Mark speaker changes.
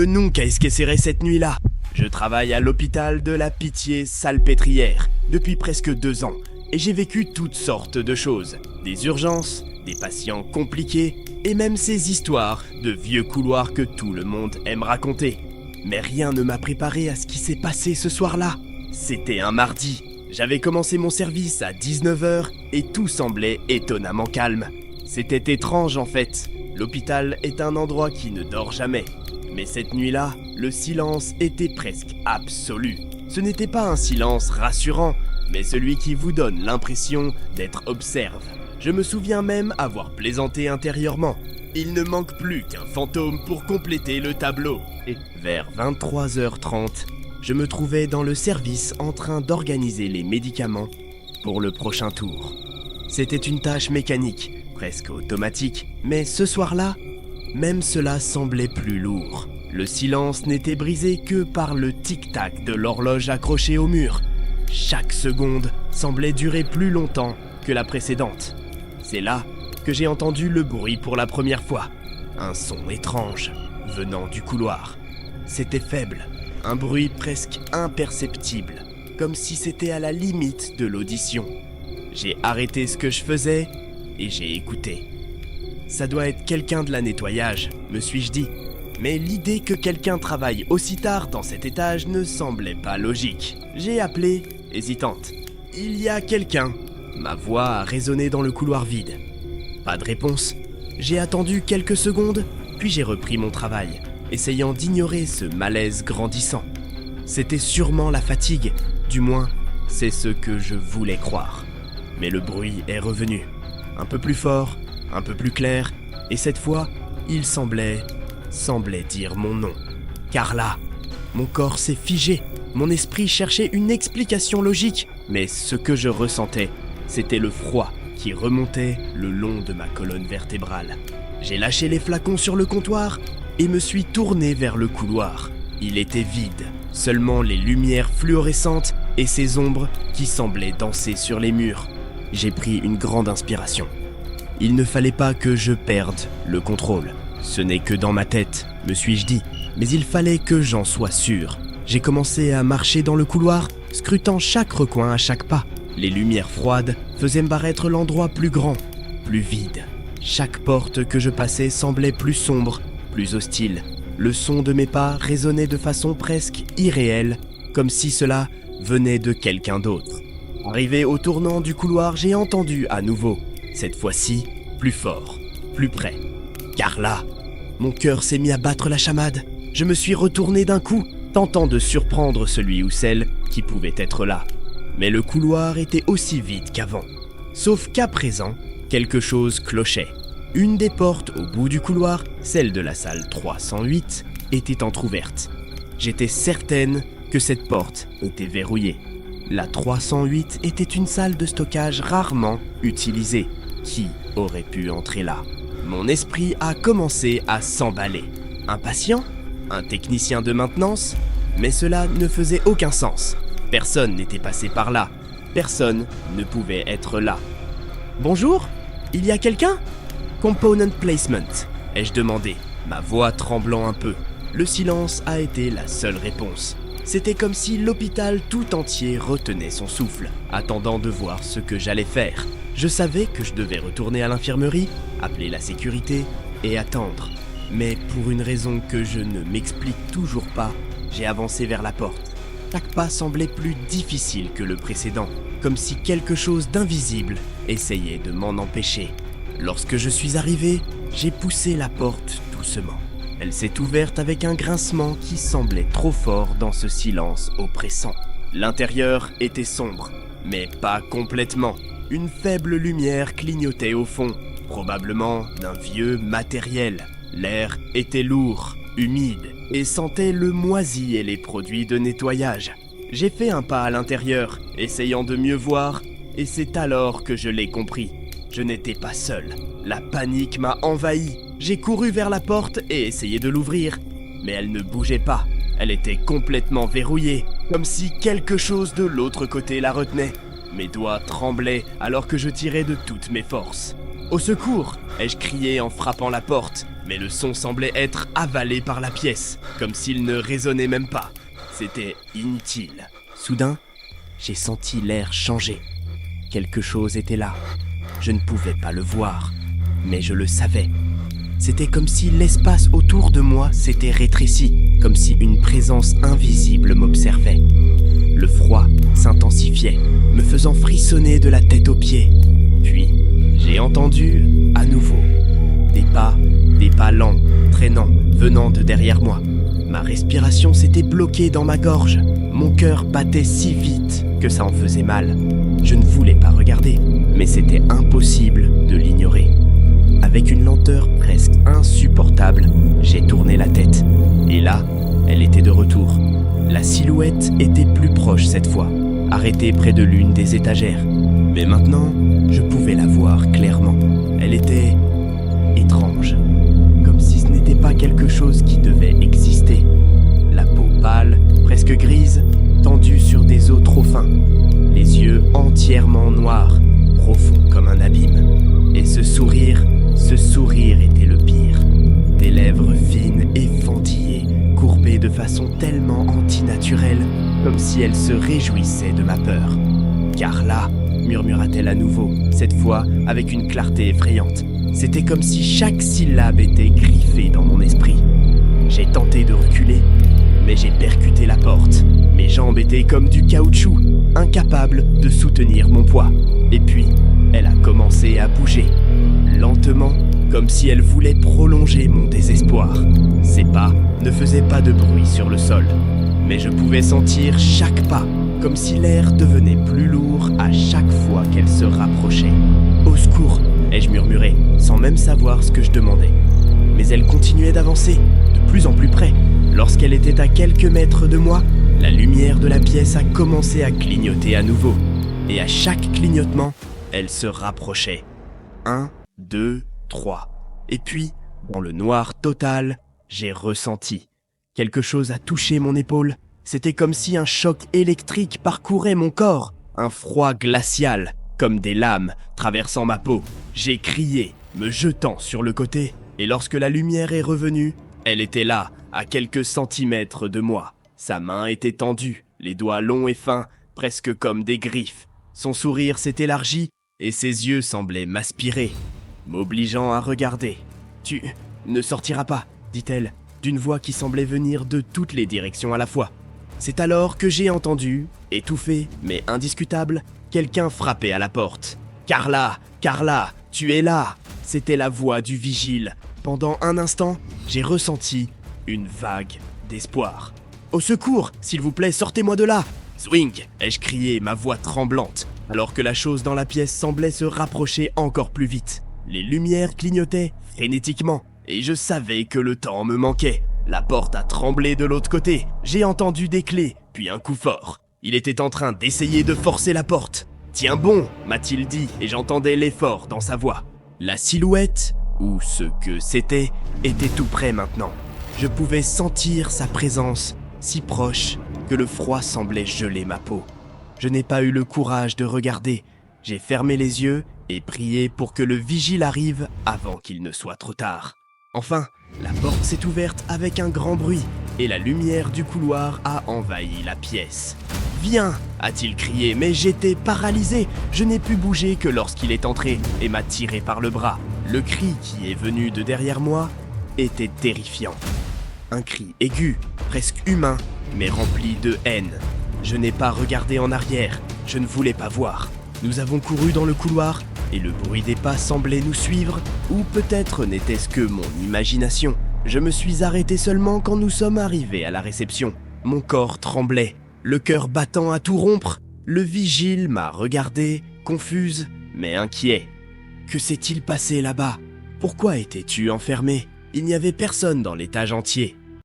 Speaker 1: Nunca esqueceré cette nuit-là. Je travaille à l'hôpital de la Pitié-Salpêtrière depuis presque 2 ans et j'ai vécu toutes sortes de choses. Des urgences, des patients compliqués et même ces histoires de vieux couloirs que tout le monde aime raconter. Mais rien ne m'a préparé à ce qui s'est passé ce soir-là. C'était un mardi. J'avais commencé mon service à 19h et tout semblait étonnamment calme. C'était étrange en fait. L'hôpital est un endroit qui ne dort jamais. Mais cette nuit-là, le silence était presque absolu. Ce n'était pas un silence rassurant, mais celui qui vous donne l'impression d'être observé. Je me souviens même avoir plaisanté intérieurement. Il ne manque plus qu'un fantôme pour compléter le tableau. Et vers 23h30, je me trouvais dans le service en train d'organiser les médicaments pour le prochain tour. C'était une tâche mécanique, presque automatique, mais ce soir-là, même cela semblait plus lourd. Le silence n'était brisé que par le tic-tac de l'horloge accrochée au mur. Chaque seconde semblait durer plus longtemps que la précédente. C'est là que j'ai entendu le bruit pour la première fois. Un son étrange venant du couloir. C'était faible, un bruit presque imperceptible, comme si c'était à la limite de l'audition. J'ai arrêté ce que je faisais et j'ai écouté. Ça doit être quelqu'un de la nettoyage, me suis-je dit. Mais l'idée que quelqu'un travaille aussi tard dans cet étage ne semblait pas logique. J'ai appelé, hésitante. « Il y a quelqu'un ?» Ma voix a résonné dans le couloir vide. Pas de réponse. J'ai attendu quelques secondes, puis j'ai repris mon travail, essayant d'ignorer ce malaise grandissant. C'était sûrement la fatigue, du moins, c'est ce que je voulais croire. Mais le bruit est revenu. Un peu plus fort, un peu plus clair, et cette fois, il semblait dire mon nom. Carla. Mon corps s'est figé, mon esprit cherchait une explication logique, mais ce que je ressentais, c'était le froid qui remontait le long de ma colonne vertébrale. J'ai lâché les flacons sur le comptoir et me suis tourné vers le couloir. Il était vide, seulement les lumières fluorescentes et ces ombres qui semblaient danser sur les murs. J'ai pris une grande inspiration. Il ne fallait pas que je perde le contrôle. Ce n'est que dans ma tête, me suis-je dit, mais il fallait que j'en sois sûr. J'ai commencé à marcher dans le couloir, scrutant chaque recoin à chaque pas. Les lumières froides faisaient me paraître l'endroit plus grand, plus vide. Chaque porte que je passais semblait plus sombre, plus hostile. Le son de mes pas résonnait de façon presque irréelle, comme si cela venait de quelqu'un d'autre. Arrivé au tournant du couloir, j'ai entendu à nouveau. Cette fois-ci, plus fort, plus près. Carla. Mon cœur s'est mis à battre la chamade. Je me suis retourné d'un coup, tentant de surprendre celui ou celle qui pouvait être là. Mais le couloir était aussi vide qu'avant. Sauf qu'à présent, quelque chose clochait. Une des portes au bout du couloir, celle de la salle 308, était entr'ouverte. J'étais certaine que cette porte était verrouillée. La 308 était une salle de stockage rarement utilisée. Qui aurait pu entrer là? Mon esprit a commencé à s'emballer. Un patient? Un technicien de maintenance? Mais cela ne faisait aucun sens. Personne n'était passé par là. Personne ne pouvait être là. « Bonjour? Il y a quelqu'un ?» « Component placement », ai-je demandé, ma voix tremblant un peu. Le silence a été la seule réponse. C'était comme si l'hôpital tout entier retenait son souffle, attendant de voir ce que j'allais faire. Je savais que je devais retourner à l'infirmerie, appeler la sécurité et attendre. Mais pour une raison que je ne m'explique toujours pas, j'ai avancé vers la porte. Chaque pas semblait plus difficile que le précédent, comme si quelque chose d'invisible essayait de m'en empêcher. Lorsque je suis arrivé, j'ai poussé la porte doucement. Elle s'est ouverte avec un grincement qui semblait trop fort dans ce silence oppressant. L'intérieur était sombre, mais pas complètement. Une faible lumière clignotait au fond, probablement d'un vieux matériel. L'air était lourd, humide, et sentait le moisi et les produits de nettoyage. J'ai fait un pas à l'intérieur, essayant de mieux voir, et c'est alors que je l'ai compris. Je n'étais pas seul. La panique m'a envahi. J'ai couru vers la porte et essayé de l'ouvrir, mais elle ne bougeait pas. Elle était complètement verrouillée, comme si quelque chose de l'autre côté la retenait. Mes doigts tremblaient alors que je tirais de toutes mes forces. « Au secours !» ai-je crié en frappant la porte, mais le son semblait être avalé par la pièce, comme s'il ne résonnait même pas. C'était inutile. Soudain, j'ai senti l'air changer. Quelque chose était là. Je ne pouvais pas le voir, mais je le savais. C'était comme si l'espace autour de moi s'était rétréci, comme si une présence invisible m'observait. Le froid s'intensifiait, me faisant frissonner de la tête aux pieds. Puis, j'ai entendu à nouveau des pas lents, traînants, venant de derrière moi. Ma respiration s'était bloquée dans ma gorge. Mon cœur battait si vite que ça en faisait mal. Je ne voulais pas regarder, mais c'était impossible de l'ignorer. Avec une lenteur presque insupportable, j'ai tourné la tête. Et là, elle était de retour. La silhouette était plus proche cette fois, arrêtée près de l'une des étagères. Mais maintenant, je pouvais la voir clairement. Elle était étrange, comme si ce n'était pas quelque chose qui devait exister. La peau pâle, presque grise, tendue sur des os trop fins. Les yeux entièrement noirs, profonds comme un abîme. Et ce sourire était le pire. Des lèvres fines et fendillées, courbées de façon tellement antinaturelle, comme si elle se réjouissait de ma peur. « Carla !» murmura-t-elle à nouveau, cette fois avec une clarté effrayante. C'était comme si chaque syllabe était griffée dans mon esprit. J'ai tenté de reculer, mais j'ai percuté la porte. Mes jambes étaient comme du caoutchouc, incapables de soutenir mon poids. Et puis, elle a commencé à bouger, lentement, comme si elle voulait prolonger mon désespoir. Ses pas ne faisaient pas de bruit sur le sol, mais je pouvais sentir chaque pas, comme si l'air devenait plus lourd à chaque fois qu'elle se rapprochait. « Au secours !» ai-je murmuré, sans même savoir ce que je demandais. Mais elle continuait d'avancer, de plus en plus près. Lorsqu'elle était à quelques mètres de moi, la lumière de la pièce a commencé à clignoter à nouveau. Et à chaque clignotement, elle se rapprochait. 1, 2, 3. Et puis, dans le noir total, j'ai ressenti. Quelque chose a touché mon épaule. C'était comme si un choc électrique parcourait mon corps. Un froid glacial, comme des lames traversant ma peau. J'ai crié, me jetant sur le côté. Et lorsque la lumière est revenue, elle était là, à quelques centimètres de moi. Sa main était tendue, les doigts longs et fins, presque comme des griffes. Son sourire s'est élargi et ses yeux semblaient m'aspirer, m'obligeant à regarder. « Tu ne sortiras pas », dit-elle, d'une voix qui semblait venir de toutes les directions à la fois. C'est alors que j'ai entendu, étouffé mais indiscutable, quelqu'un frapper à la porte. « Carla, Carla, tu es là !» C'était la voix du vigile. Pendant un instant, j'ai ressenti une vague d'espoir. « Au secours, s'il vous plaît, sortez-moi de là !» « Swing !» ai-je crié, ma voix tremblante, alors que la chose dans la pièce semblait se rapprocher encore plus vite. Les lumières clignotaient frénétiquement, et je savais que le temps me manquait. La porte a tremblé de l'autre côté. J'ai entendu des clés, puis un coup fort. Il était en train d'essayer de forcer la porte. « Tiens bon !» m'a-t-il dit, et j'entendais l'effort dans sa voix. La silhouette, ou ce que c'était, était tout près maintenant. Je pouvais sentir sa présence, si proche que le froid semblait geler ma peau. Je n'ai pas eu le courage de regarder. J'ai fermé les yeux et prié pour que le vigile arrive avant qu'il ne soit trop tard. Enfin, la porte s'est ouverte avec un grand bruit et la lumière du couloir a envahi la pièce. « Viens !» a-t-il crié, mais j'étais paralysé. Je n'ai pu bouger que lorsqu'il est entré et m'a tiré par le bras. Le cri qui est venu de derrière moi était terrifiant. Un cri aigu, presque humain, mais rempli de haine. Je n'ai pas regardé en arrière, je ne voulais pas voir. Nous avons couru dans le couloir et le bruit des pas semblait nous suivre, ou peut-être n'était-ce que mon imagination. Je me suis arrêté seulement quand nous sommes arrivés à la réception. Mon corps tremblait, le cœur battant à tout rompre. Le vigile m'a regardé, confuse, mais inquiet. Que s'est-il passé là-bas ? Pourquoi étais-tu enfermé ? Il n'y avait personne dans l'étage entier.